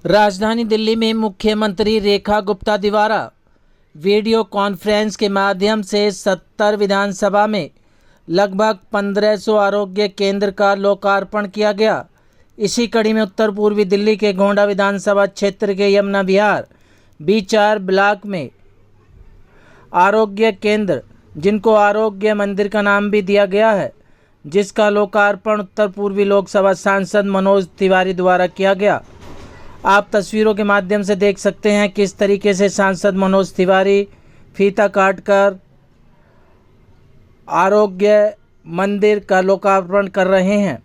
राजधानी दिल्ली में मुख्यमंत्री रेखा गुप्ता द्वारा वीडियो कॉन्फ्रेंस के माध्यम से 70 विधानसभा में लगभग 1500 आरोग्य केंद्र का लोकार्पण किया गया। इसी कड़ी में उत्तर पूर्वी दिल्ली के गोंडा विधानसभा क्षेत्र के यमुना विहार B4 ब्लॉक में आरोग्य केंद्र, जिनको आरोग्य मंदिर का नाम भी दिया गया है, जिसका लोकार्पण उत्तर पूर्वी लोकसभा सांसद मनोज तिवारी द्वारा किया गया। आप तस्वीरों के माध्यम से देख सकते हैं किस तरीके से सांसद मनोज तिवारी फीता काटकर आरोग्य मंदिर का लोकार्पण कर रहे हैं।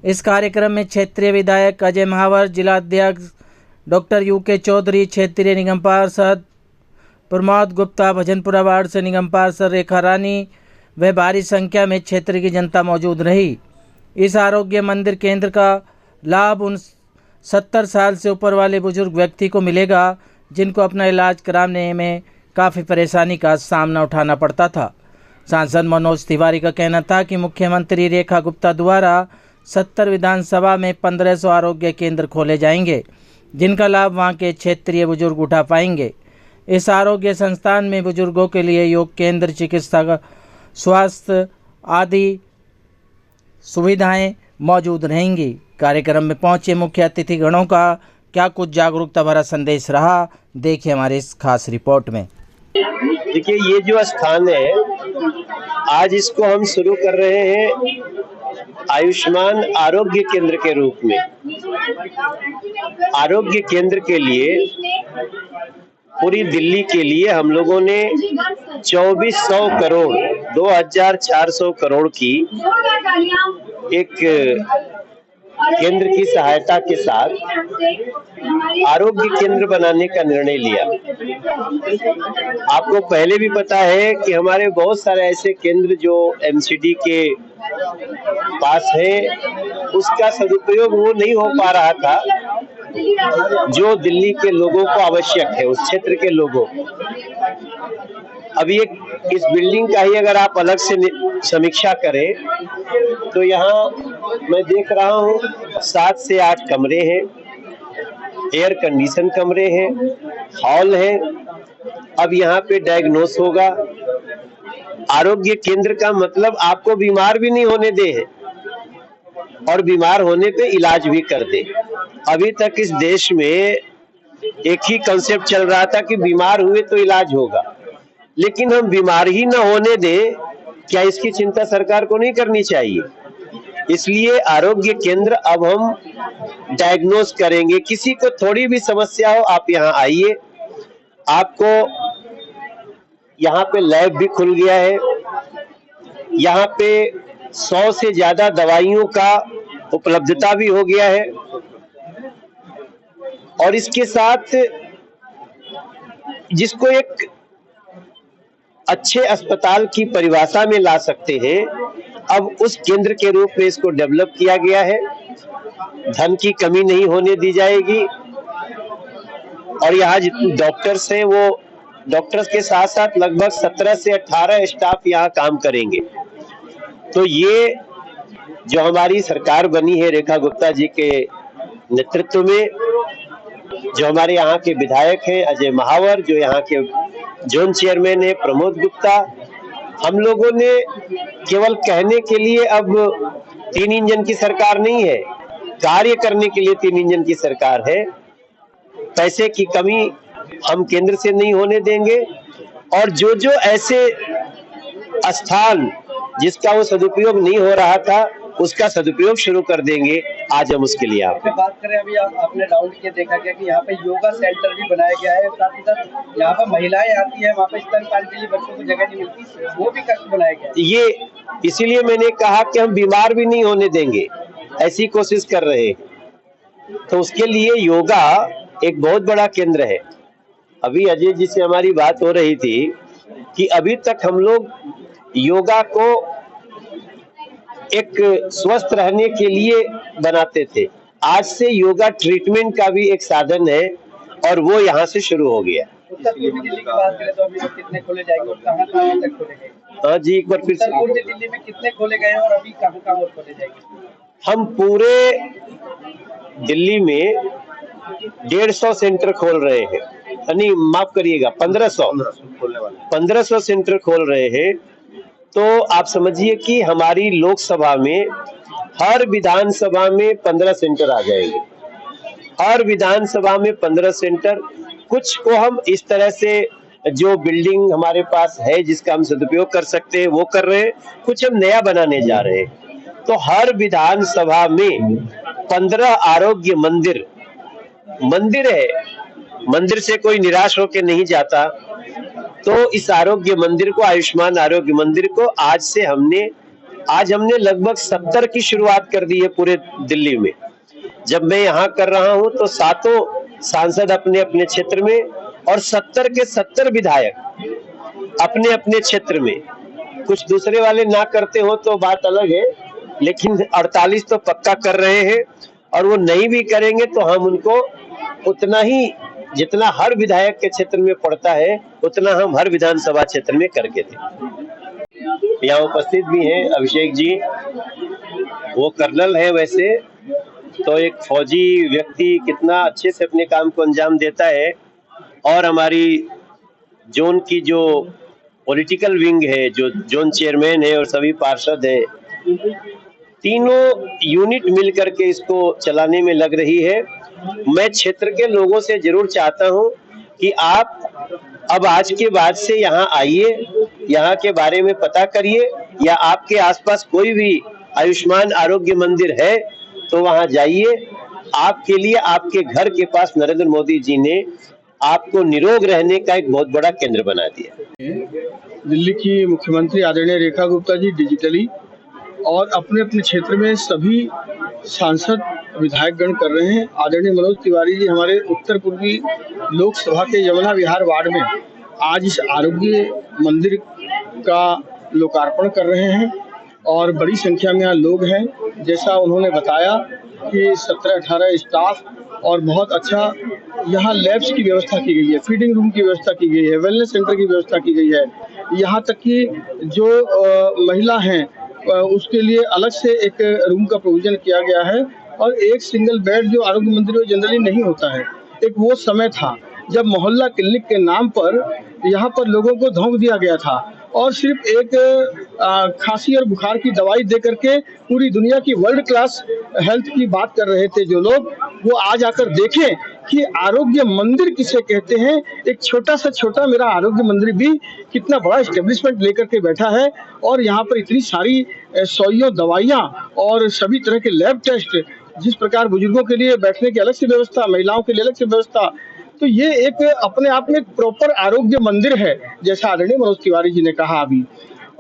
इस कार्यक्रम में क्षेत्रीय विधायक अजय महावर, जिलाध्यक्ष डॉक्टर UK चौधरी, क्षेत्रीय निगम पार्षद प्रमोद गुप्ता, भजनपुरा वार्ड से निगम पार्षद रेखा रानी व भारी संख्या में क्षेत्र की जनता मौजूद रही। इस आरोग्य मंदिर केंद्र का लाभ उन 70 साल से ऊपर वाले बुजुर्ग व्यक्ति को मिलेगा जिनको अपना इलाज कराने में काफ़ी परेशानी का सामना उठाना पड़ता था। सांसद मनोज तिवारी का कहना था कि मुख्यमंत्री रेखा गुप्ता द्वारा 70 विधानसभा में 1500 आरोग्य केंद्र खोले जाएंगे, जिनका लाभ वहां के क्षेत्रीय बुजुर्ग उठा पाएंगे। इस आरोग्य संस्थान में बुजुर्गों के लिए योग केंद्र, चिकित्सा, स्वास्थ्य आदि सुविधाएं मौजूद रहेंगी। कार्यक्रम में पहुंचे मुख्य अतिथि गणों का क्या कुछ जागरूकता भरा संदेश रहा, देखिए हमारे इस खास रिपोर्ट में। देखिए, ये जो स्थान है, आज इसको हम शुरू कर रहे हैं आयुष्मान आरोग्य केंद्र के रूप में। आरोग्य केंद्र के लिए पूरी दिल्ली के लिए हम लोगों ने 2400 करोड़ 2400 करोड़ की एक केंद्र की सहायता के साथ आरोग्य केंद्र बनाने का निर्णय लिया। आपको पहले भी पता है कि हमारे बहुत सारे ऐसे केंद्र जो MCD के पास है, उसका सदुपयोग वो नहीं हो पा रहा था जो दिल्ली के लोगों को आवश्यक है, उस क्षेत्र के लोगों। अभी इस बिल्डिंग का ही अगर आप अलग से समीक्षा करें तो यहाँ मैं देख रहा हूँ 7 से 8 कमरे हैं, एयर कंडीशन कमरे हैं, हॉल है। अब यहाँ पे डायग्नोस होगा। आरोग्य केंद्र का मतलब आपको बीमार भी नहीं होने दे है और बीमार होने पे इलाज भी कर दे। अभी तक इस देश में एक ही कंसेप्ट चल रहा था कि बीमार हुए तो इलाज होगा, लेकिन हम बीमार ही ना होने दें, क्या इसकी चिंता सरकार को नहीं करनी चाहिए? इसलिए आरोग्य केंद्र अब हम डायग्नोस करेंगे। किसी को थोड़ी भी समस्या हो, आप यहाँ आइए। आपको यहाँ पे लैब भी खुल गया है। यहाँ पे 100 से ज्यादा दवाइयों का उपलब्धता भी हो गया है और इसके साथ जिसको एक अच्छे अस्पताल की परिभाषा में ला सकते हैं, अब उस केंद्र के रूप में इसको डेवलप किया गया है। धन की कमी नहीं होने दी जाएगी और यहाँ जितने डॉक्टर्स हैं, वो डॉक्टर्स के साथ साथ लगभग 17 से 18 स्टाफ यहाँ काम करेंगे। तो ये जो हमारी सरकार बनी है रेखा गुप्ता जी के नेतृत्व में, जो हमारे यहाँ के विधायक हैं अजय महावर, जो यहाँ के जोन चेयरमैन है प्रमोद गुप्ता, हम लोगों ने केवल कहने के लिए अब 3 इंजन की सरकार नहीं है, कार्य करने के लिए 3 इंजन की सरकार है। पैसे की कमी हम केंद्र से नहीं होने देंगे और जो जो ऐसे स्थान जिसका वो सदुपयोग नहीं हो रहा था, उसका सदुपयोग शुरू कर देंगे। आज हम उसके लिए बात करें, अभी आपने राउंड किया, देखा गया कि यहाँ पे योगा सेंटर भी बनाया गया है, साथ ही साथ यहाँ पे महिलाएं आती है, वहाँ पे स्तनपान के लिए बच्चों को जगह नहीं मिलती, वो भी कक्ष बनाया गया। ये इसीलिए मैंने कहा कि हम बीमार भी नहीं होने देंगे, ऐसी कोशिश कर रहे हैं। तो उसके लिए योगा एक बहुत बड़ा केंद्र है। अभी अजय जी से हमारी बात हो रही थी कि अभी तक हम लोग योगा को एक स्वस्थ रहने के लिए बनाते थे। आज से योगा ट्रीटमेंट का भी एक साधन है और वो यहाँ से शुरू हो गया। उत्तर पूर्वी दिल्ली की बात करें तो अभी कितने खोले जाएंगे और कहाँ तक खोले गए? हाँ जी, एक बार फिर से। उत्तर पूर्वी दिल्ली में कितने खोले गए और अभी कहाँ और खोले जाएंगे? हम पूरे दिल्ली में 150 सेंटर खोल रहे हैं, नहीं माफ करिएगा 1500 सेंटर खोल रहे हैं। तो आप समझिए कि हमारी लोकसभा में हर विधानसभा में 15 सेंटर आ जाएंगे, हर विधानसभा में 15 सेंटर। कुछ को हम इस तरह से जो बिल्डिंग हमारे पास है जिसका हम सदुपयोग कर सकते हैं वो कर रहे हैं, कुछ हम नया बनाने जा रहे हैं। तो हर विधानसभा में 15 आरोग्य मंदिर है, मंदिर से कोई निराश होकर नहीं जाता। तो इस आरोग्य मंदिर को, आयुष्मान आरोग्य मंदिर को आज हमने लगभग 70 की शुरुआत कर दी है पूरे दिल्ली में। जब मैं यहाँ कर रहा हूँ तो 7 सांसद अपने अपने क्षेत्र में और 70 के 70 विधायक अपने अपने क्षेत्र में। कुछ दूसरे वाले ना करते हो तो बात अलग है, लेकिन 48 तो पक्का कर रहे हैं, और वो नहीं भी करेंगे तो हम उनको उतना ही, जितना हर विधायक के क्षेत्र में पड़ता है उतना हम हर विधानसभा क्षेत्र में करके थे। यहाँ उपस्थित भी हैं अभिषेक जी, वो कर्नल है वैसे तो एक फौजी व्यक्ति कितना अच्छे से अपने काम को अंजाम देता है। और हमारी जोन की जो पॉलिटिकल विंग है, जो जोन चेयरमैन है और सभी पार्षद है, तीनों यूनिट मिलकर के इसको चलाने में लग रही है। मैं क्षेत्र के लोगों से जरूर चाहता हूं कि आप अब आज के बाद से यहाँ आइए, यहाँ के बारे में पता करिए, या आपके आसपास कोई भी आयुष्मान आरोग्य मंदिर है तो वहां जाइए। आपके लिए आपके घर के पास नरेंद्र मोदी जी ने आपको निरोग रहने का एक बहुत बड़ा केंद्र बना दिया। दिल्ली की मुख्यमंत्री आदरणीय रेखा गुप्ता जी डिजिटली और अपने अपने क्षेत्र में सभी सांसद विधायकगण कर रहे हैं। आदरणीय मनोज तिवारी जी हमारे उत्तर पूर्वी लोकसभा के यमुना विहार वार्ड में आज इस आरोग्य मंदिर का लोकार्पण कर रहे हैं और बड़ी संख्या में यहाँ लोग हैं। जैसा उन्होंने बताया कि 17-18 स्टाफ और बहुत अच्छा यहाँ लैब्स की व्यवस्था की गई है, फीडिंग रूम की व्यवस्था की गई है, वेलनेस सेंटर की व्यवस्था की गई है। यहाँ तक कि जो महिला हैं उसके लिए अलग से एक रूम का प्रोविजन किया गया है। और एक सिंगल बेड जो आरोग्य मंदिर में जनरली नहीं होता है, एक वो समय था जब मोहल्ला क्लिनिक के नाम पर यहाँ पर लोगों को धोखा दिया गया था और सिर्फ एक खांसी और बुखार की दवाई दे करके पूरी दुनिया की वर्ल्ड क्लास हेल्थ की बात कर रहे थे जो लोग, वो आज आकर देखें कि आरोग्य मंदिर किसे कहते हैं। एक छोटा सा छोटा मेरा आरोग्य मंदिर भी कितना बड़ा एस्टेब्लिशमेंट लेकर के बैठा है और यहाँ पर इतनी सारी सौइयों दवाइयाँ और सभी तरह के लैब टेस्ट, जिस प्रकार बुजुर्गों के लिए बैठने की अलग से व्यवस्था, महिलाओं के लिए अलग से व्यवस्था, तो ये एक अपने आप में प्रॉपर आरोग्य मंदिर है, जैसा आदरणीय मनोज तिवारी जी ने कहा अभी।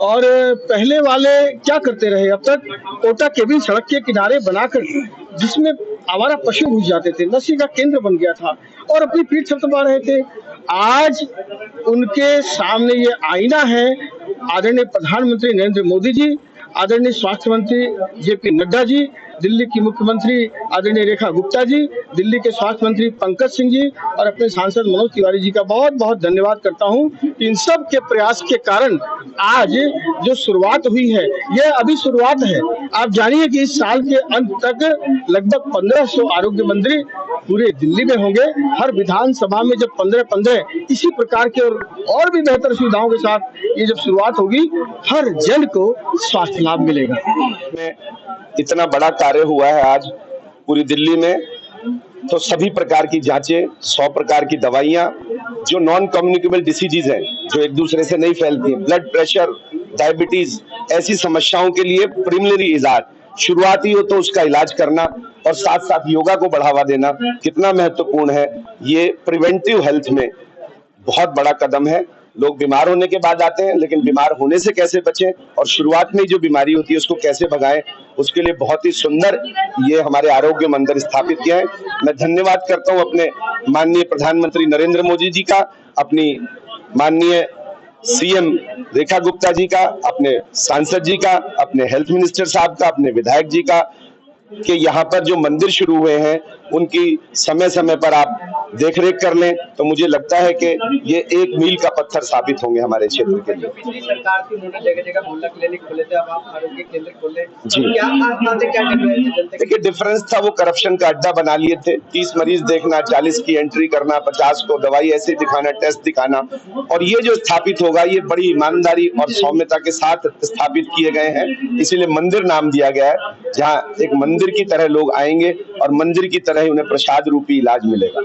और पहले वाले क्या करते रहे, अब तक कोटा केबिन सड़क के किनारे बनाकर जिसमें आवारा पशु घुस जाते थे, नशे का केंद्र बन गया था और अपनी पीठ थपथपा रहे थे। आज उनके सामने ये आईना है आदरणीय प्रधानमंत्री नरेंद्र मोदी जी, आदरणीय स्वास्थ्य मंत्री जेपी नड्डा जी, दिल्ली की मुख्यमंत्री आदरणीय रेखा गुप्ता जी, दिल्ली के स्वास्थ्य मंत्री पंकज सिंह जी और अपने सांसद मनोज तिवारी जी का बहुत बहुत धन्यवाद करता हूं कि इन सब के प्रयास के कारण आज जो शुरुआत हुई है, यह अभी शुरुआत है। आप जानिए कि इस साल के अंत तक लगभग 1500 आरोग्य मंदिर पूरे दिल्ली में होंगे। हर विधानसभा में जब 15-15 इसी प्रकार के और भी बेहतर सुविधाओं के साथ ये जब शुरुआत होगी, हर जन को स्वास्थ्य लाभ मिलेगा। इतना बड़ा कार्य हुआ है आज पूरी दिल्ली में, तो सभी प्रकार की जांचें, 100 प्रकार की दवाइयां, जो नॉन कम्युनिकेबल डिसीजेज हैं, जो एक दूसरे से नहीं फैलती, ब्लड प्रेशर, डायबिटीज, ऐसी समस्याओं के लिए प्रिलिमिनरी इलाज, शुरुआती हो तो उसका इलाज करना और साथ साथ योगा को बढ़ावा देना कितना महत्वपूर्ण है। ये प्रिवेंटिव हेल्थ में बहुत बड़ा कदम है। लोग बीमार होने के बाद आते हैं, लेकिन बीमार होने से कैसे बचें और शुरुआत में जो बीमारी होती है उसको कैसे भगाएं, उसके लिए बहुत ही सुंदर ये हमारे आरोग्य मंदिर स्थापित किया है। मैं धन्यवाद करता हूं अपने माननीय प्रधानमंत्री नरेंद्र मोदी जी का, अपनी माननीय सीएम रेखा गुप्ता जी का, अपने सांसद जी का, अपने हेल्थ मिनिस्टर साहब का, अपने विधायक जी का, कि यहाँ पर जो मंदिर शुरू हुए हैं उनकी समय समय पर आप देखरेख कर लें, तो मुझे लगता है कि ये एक मील का पत्थर साबित होंगे हमारे क्षेत्र के लिए। पिछली सरकार थी, उन्होंने जगह जगह मोहल्ला क्लिनिक खोले थे, अब आप आरोग्य केंद्र खोले। जी। क्या डिफरेंस? देखिए, डिफरेंस था वो करप्शन का अड्डा बना लिए थे। 30 मरीज देखना, 40 की एंट्री करना, 50 को दवाई ऐसे दिखाना, टेस्ट दिखाना। और ये जो स्थापित होगा ये बड़ी ईमानदारी और सौम्यता के साथ स्थापित किए गए हैं, इसीलिए मंदिर नाम दिया गया है, जहाँ एक मंदिर की तरह लोग आएंगे और मंदिर की तरह ही उन्हें प्रसाद रूपी इलाज मिलेगा।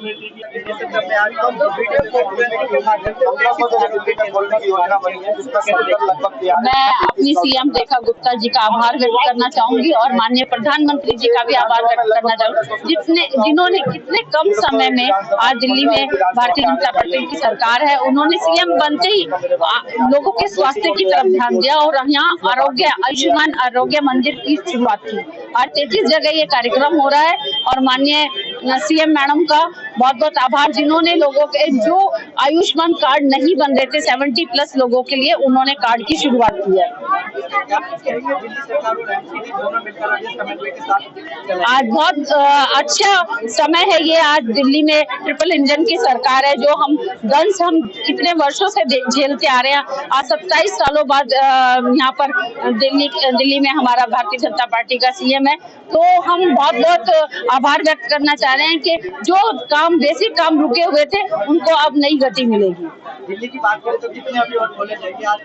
मैं अपनी सीएम रेखा गुप्ता जी का आभार व्यक्त करना चाहूंगी और माननीय प्रधानमंत्री जी का भी आभार व्यक्त करना चाहूंगी, जिन्होंने कितने कम समय में आज दिल्ली में भारतीय जनता पार्टी की सरकार है, उन्होंने सीएम बनते ही लोगों के स्वास्थ्य की तरफ ध्यान दिया और यहाँ आयुष्मान आरोग्य मंदिर की शुरुआत की। आज 33 जगह ये कार्यक्रम हो रहा है और माननीय सीएम मैडम का बहुत बहुत आभार, जिन्होंने लोगों के जो आयुष्मान कार्ड नहीं बन रहे थे 70+ लोगों के लिए, उन्होंने कार्ड की शुरुआत की है। आज बहुत अच्छा समय है ये, आज दिल्ली में ट्रिपल इंजन की सरकार है, जो हम कितने वर्षों से झेलते आ रहे हैं। आज 27 सालों बाद यहाँ पर दिल्ली में हमारा भारतीय जनता पार्टी का सीएम है, तो हम बहुत बहुत आभार व्यक्त करना चाह रहे हैं कि जो काम बेसिक काम रुके हुए थे उनको अब नई गति मिलेगी। दिल्ली की बात करें तो कितने अभी और खोले जाएंगे आज?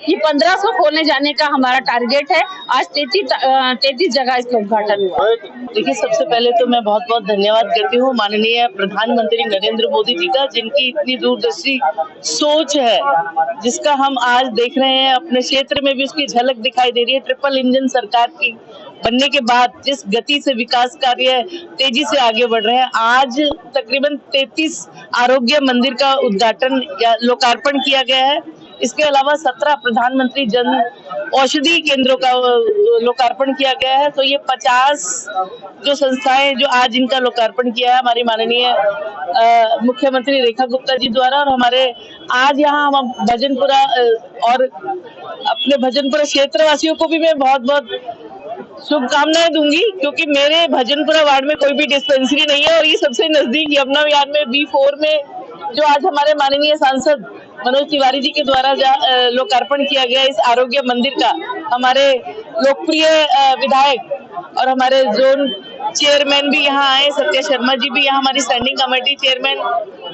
ये 1500 खोलने जाने का हमारा टारगेट है। आज 33 जगह इसका उद्घाटन हुआ। देखिए, सबसे पहले तो मैं बहुत बहुत धन्यवाद करती हूँ माननीय प्रधानमंत्री नरेंद्र मोदी जी का, जिनकी इतनी दूरदर्शी सोच है, जिसका हम आज देख रहे हैं अपने क्षेत्र में भी उसकी झलक दिखाई दे रही है। ट्रिपल इंजन सरकार की बनने के बाद जिस गति से विकास कार्य तेजी से आगे बढ़ रहे हैं, आज तकरीबन 33 आरोग्य मंदिर का उद्घाटन या लोकार्पण किया गया है। इसके अलावा 17 प्रधानमंत्री जन औषधि केंद्रों का लोकार्पण किया गया है। तो ये 50 जो संस्थाएं जो आज इनका लोकार्पण किया है हमारी माननीय मुख्यमंत्री रेखा गुप्ता जी द्वारा, और हमारे आज यहाँ हम भजनपुरा और अपने भजनपुरा क्षेत्रवासियों को भी मैं बहुत बहुत शुभकामनाएं दूंगी, क्योंकि मेरे भजनपुरा वार्ड में कोई भी डिस्पेंसरी नहीं है और ये सबसे नजदीक यमुना विहार में B4 में जो आज हमारे माननीय सांसद मनोज तिवारी जी के द्वारा लोकार्पण किया गया इस आरोग्य मंदिर का, हमारे लोकप्रिय विधायक और हमारे जोन चेयरमैन भी यहाँ आए, सत्य शर्मा जी भी यहाँ, हमारी standing committee chairman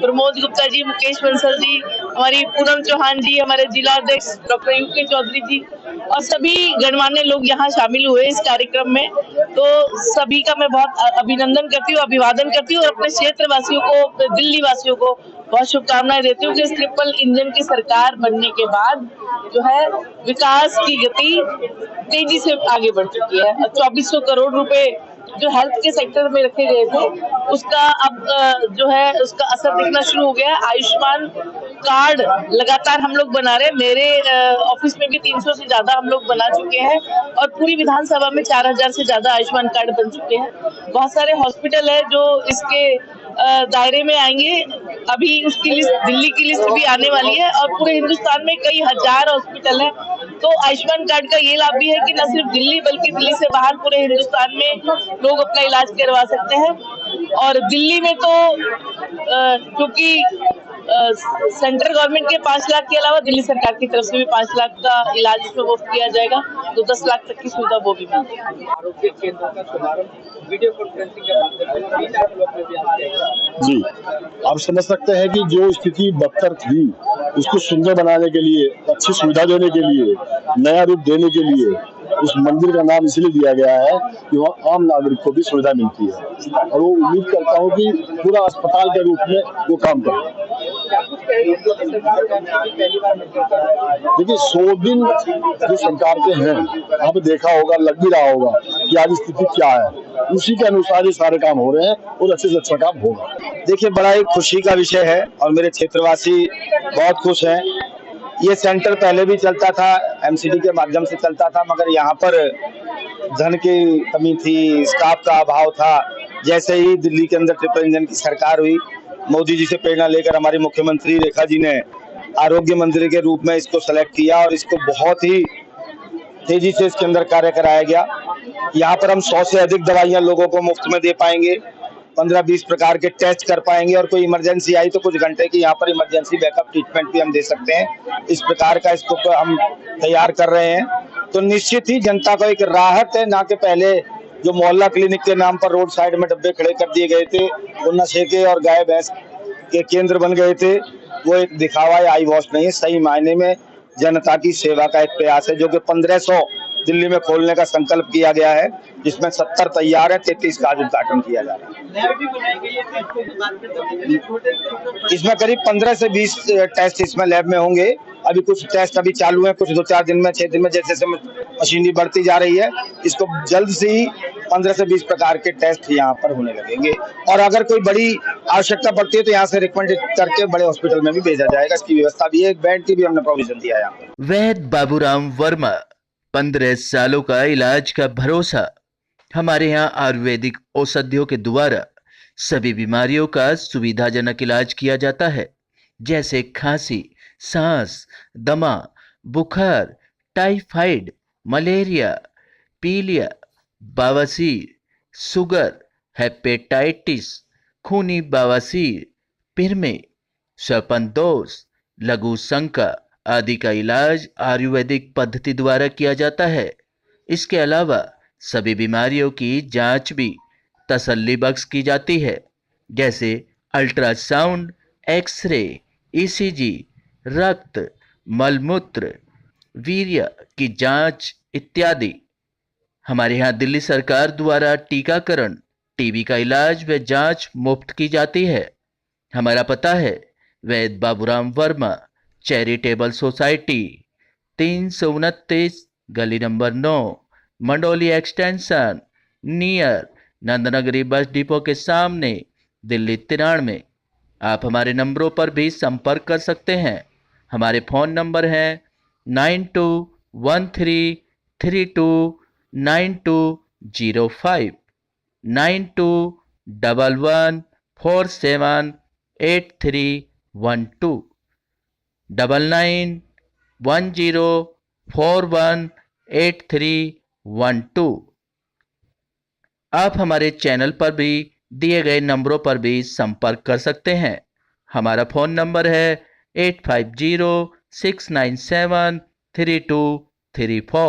Pramod Gupta ji, Mukesh Bansal ji, हमारी पूनम चौहान जी, हमारे जिला अध्यक्ष डॉक्टर यूके चौधरी जी और सभी गणमान्य लोग यहाँ शामिल हुए इस कार्यक्रम में। तो सभी का मैं बहुत अभिनंदन करती हूँ, अभिवादन करती हूँ और अपने क्षेत्र वासियों को, दिल्ली वासियों को बहुत शुभकामनाएं देती हूँ कि इस ट्रिपल इंजन की सरकार बनने के बाद जो है विकास की गति तेजी से आगे बढ़ चुकी है। 2400 करोड़ रुपए जो हेल्थ के सेक्टर में रखे गए थे, उसका अब जो है उसका असर दिखना शुरू हो गया है। आयुष्मान कार्ड लगातार हम लोग बना रहे हैं, मेरे ऑफिस में भी 300 से ज्यादा हम लोग बना चुके हैं और पूरी विधानसभा में 4000 से ज्यादा आयुष्मान कार्ड बन चुके हैं। बहुत सारे हॉस्पिटल है जो इसके दायरे में आएंगे, अभी उसकी लिस्ट, दिल्ली की लिस्ट भी आने वाली है और पूरे हिंदुस्तान में कई हजार हॉस्पिटल है। तो आयुष्मान कार्ड का ये लाभ भी है कि न सिर्फ दिल्ली बल्कि दिल्ली से बाहर पूरे हिंदुस्तान में लोग अपना इलाज करवा सकते हैं। और दिल्ली में तो क्योंकि सेंट्रल गवर्नमेंट के 5 लाख के अलावा दिल्ली सरकार की तरफ से भी 5 लाख का इलाज उसमें मुफ्त किया जाएगा, तो 10 लाख तक की सुविधा वो भी मिलेगी। आरोग्य केंद्र का शुभारंभ वीडियो कॉन्फ्रेंसिंग के माध्यम से जी, आप समझ सकते हैं कि जो स्थिति बदतर थी उसको सुंदर बनाने के लिए, अच्छी सुविधा देने के लिए, नया रूप देने के लिए उस मंदिर का नाम इसलिए दिया गया है कि वहाँ आम नागरिक को भी सुविधा मिलती है और वो उम्मीद करता हूँ कि पूरा अस्पताल के रूप में वो काम करे। देखिए, 100 दिन जो सरकार के हैं, आप देखा होगा, लग भी रहा होगा कि आज स्थिति क्या है, उसी के अनुसार ये सारे काम हो रहे हैं और अच्छे से अच्छा काम होगा। देखिए, बड़ा एक खुशी का विषय है और मेरे क्षेत्रवासी बहुत खुश हैं। ये सेंटर पहले भी चलता था, MCD के माध्यम से चलता था, मगर यहाँ पर धन की कमी थी, स्टाफ का अभाव था। जैसे ही दिल्ली के अंदर ट्रिपल इंजन की सरकार हुई, मोदी जी से प्रेरणा लेकर हमारी मुख्यमंत्री रेखा जी ने आरोग्य मंदिर के रूप में इसको सेलेक्ट किया और इसको बहुत ही तेजी से इसके अंदर कार्य कराया गया। यहाँ पर हम 100 से अधिक दवाइयां लोगों को मुफ्त में दे पाएंगे, 15-20 प्रकार के टेस्ट कर पाएंगे, और कोई इमरजेंसी आई तो कुछ घंटे की यहाँ पर इमरजेंसी बैकअप ट्रीटमेंट भी हम दे सकते हैं। इस प्रकार का इसको हम तैयार कर रहे हैं। तो निश्चित ही जनता को एक राहत है, ना कि पहले जो मोहल्ला क्लिनिक के नाम पर रोड साइड में डब्बे खड़े कर दिए गए थे, वो नशे के और गाय भैंस के केंद्र बन गए थे। वो एक दिखावा या आई वॉश नहीं है, सही मायने में जनता की सेवा का एक प्रयास है, जो कि 1500 दिल्ली में खोलने का संकल्प किया गया है, जिसमें 70 तैयार है, 33 का आज उद्घाटन किया जा रहा है। इसमें करीब 15 से 20 टेस्ट इसमें लैब में होंगे। अभी कुछ टेस्ट अभी चालू है, कुछ 2-4 दिन में, 6 दिन में, जैसे मशीनरी बढ़ती जा रही है, इसको जल्द से ही 15 से 20 प्रकार के टेस्ट यहाँ पर होने लगेंगे। और अगर कोई बड़ी आवश्यकता पड़ती है तो यहाँ से रिकमेंड करके बड़े हॉस्पिटल में भी भेजा जाएगा। इसकी व्यवस्था भी है, एक बेड की भी हमने प्रोविजन दिया है यहाँ पर। वैद्य बाबूराम वर्मा, 15 सालों का इलाज का भरोसा। हमारे यहाँ आयुर्वेदिक औषधियों के द्वारा सभी बीमारियों का सुविधाजनक इलाज किया जाता है, जैसे खांसी, सांस, दमा, बुखार, टाइफाइड, मलेरिया, पीलिया, बवासीर, शुगर, हेपेटाइटिस, खूनी बवासीर, पिरमे, श्वपनदोष, लघु शंका आदि का इलाज आयुर्वेदिक पद्धति द्वारा किया जाता है। इसके अलावा सभी बीमारियों की जांच भी तसल्ली बख्श की जाती है, जैसे अल्ट्रासाउंड, एक्सरे, ईसीजी, रक्त, मलमूत्र, वीर्य की जांच इत्यादि। हमारे यहाँ दिल्ली सरकार द्वारा टीकाकरण, टीबी का इलाज व जांच मुफ्त की जाती है। हमारा पता है वैद्य बाबूराम वर्मा चैरिटेबल सोसाइटी, 329 गली number 9, Mandoli extension, near Nand Nagri bus depot के सामने, दिल्ली 93। आप हमारे नंबरों पर भी संपर्क कर सकते हैं। हमारे फ़ोन नंबर हैं 9213329205, 9211478312, 9910418312। आप हमारे चैनल पर भी दिए गए नंबरों पर भी संपर्क कर सकते हैं। हमारा फ़ोन नंबर है 8506973234।